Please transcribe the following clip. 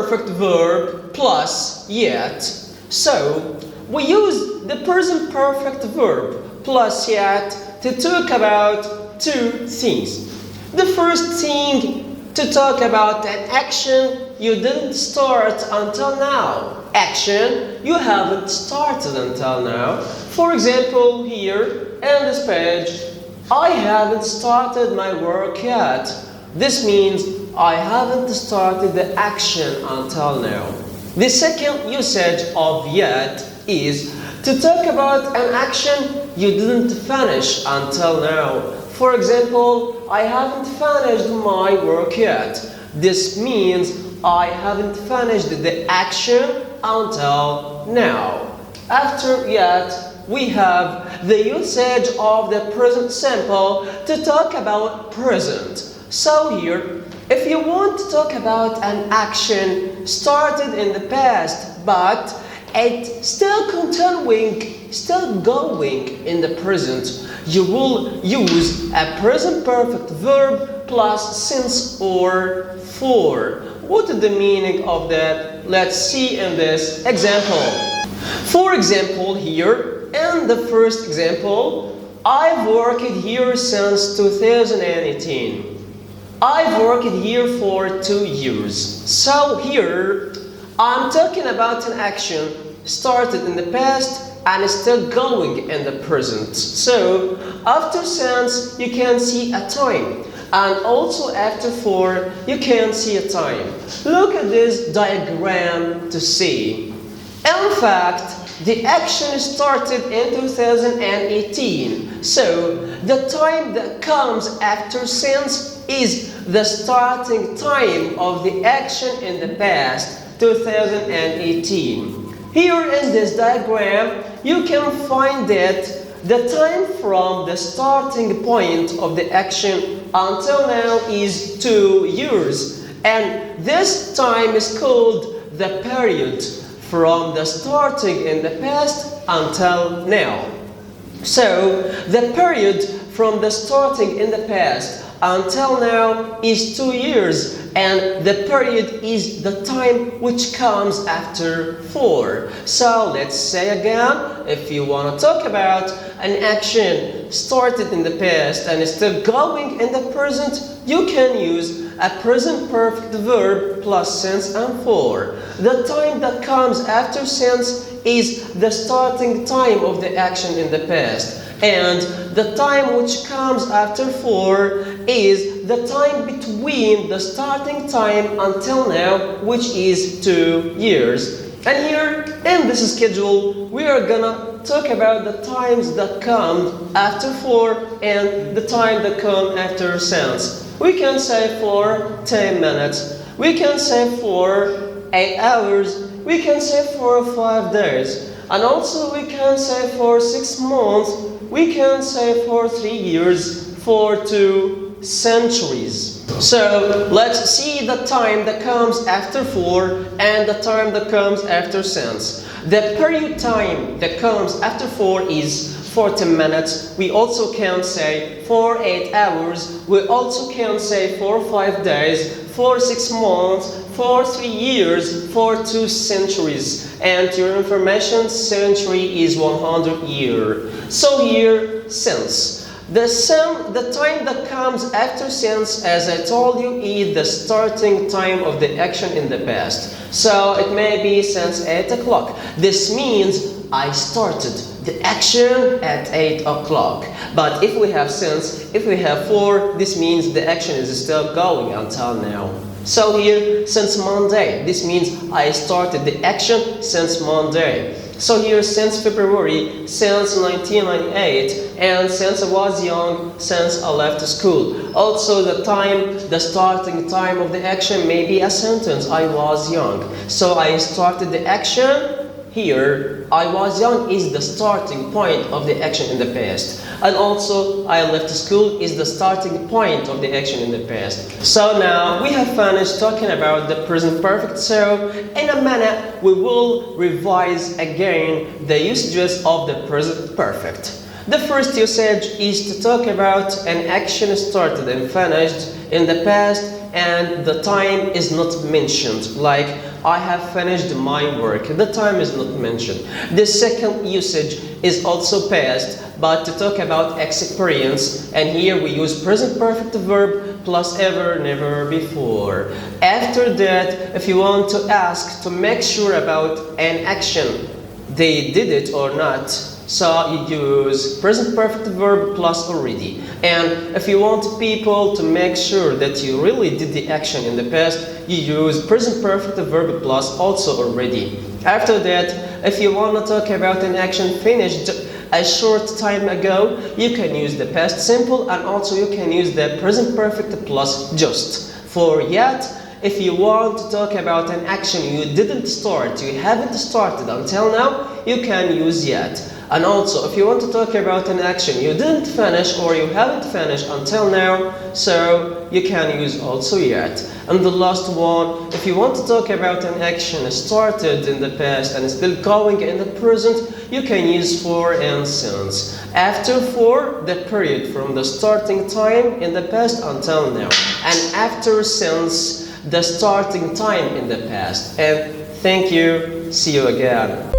perfect verb plus yet. So we use the present perfect verb plus yet to talk about two things. The first thing, to talk about an action you didn't start until now. Action you haven't started until now. For example, here in this page, I haven't started my work yet. This means I haven't started the action until now. The second usage of yet is to talk about an action you didn't finish until now. For example, I haven't finished my work yet. This means I haven't finished the action until now. After yet, we have the usage of the present simple to talk about present. So here, if you want to talk about an action started in the past, but it's still continuing, still going in the present, you will use a present perfect verb plus since or for. What is the meaning of that? Let's see in this example. For example, here in the first example, I've worked here since 2018. I've worked here for 2 years. So here, I'm talking about an action started in the past and is still going in the present. So after since, you can see a time. And also after for, you can see a time. Look at this diagram to see. In fact, the action started in 2018. So the time that comes after since is the starting time of the action in the past, 2018. Here in this diagram, you can find that the time from the starting point of the action until now is 2 years. And this time is called the period from the starting in the past until now. So the period from the starting in the past until now is 2 years, and the period is the time which comes after for. So let's say again, if you want to talk about an action started in the past and is still going in the present, you can use a present perfect verb plus since and for. The time that comes after since is the starting time of the action in the past. And the time which comes after for is the time between the starting time until now, which is 2 years. And here in this schedule, we are gonna talk about the times that come after for and the time that come after since. We can say for 10 minutes, we can say for 8 hours, we can say for 5 days, and also we can say for 6 months, we can say for 3 years, for 2 centuries. So let's see the time that comes after for and the time that comes after since. The period time that comes after for is 40 minutes. We also can say for 8 hours. We also can say for 5 days, for 6 months, for 3 years, for 2 centuries. And your information, century is 100 years. So here, since. The time that comes after since, as I told you, is the starting time of the action in the past. So it may be since 8 o'clock. This means I started the action at 8 o'clock. But if we have since, if we have for, this means the action is still going until now. So here, since Monday, this means I started the action since Monday. So here, since February, since 1998, and since I was young, since I left school. Also the time, the starting time of the action may be a sentence, I was young. So I started the action. Here, I was young is the starting point of the action in the past. And also, I left school is the starting point of the action in the past. So now, we have finished talking about the present perfect. So, in a minute, we will revise again the usages of the present perfect. The first usage is to talk about an action started and finished in the past and the time is not mentioned. Like, I have finished my work. The time is not mentioned. The second usage is also past, but to talk about experience, and here we use present perfect verb plus ever, never before. After that, if you want to ask to make sure about an action, they did it or not, so you use present perfect verb plus already. And if you want people to make sure that you really did the action in the past, you use present perfect verb plus also already. After that, if you want to talk about an action finished a short time ago, you can use the past simple, and also you can use the present perfect plus just. For yet, if you want to talk about an action you didn't start, you haven't started until now, you can use yet. And also, if you want to talk about an action you didn't finish or you haven't finished until now, so you can use also yet. And the last one, if you want to talk about an action started in the past and still going in the present, you can use for and since. After for, the period from the starting time in the past until now. And after since, the starting time in the past. And thank you. See you again.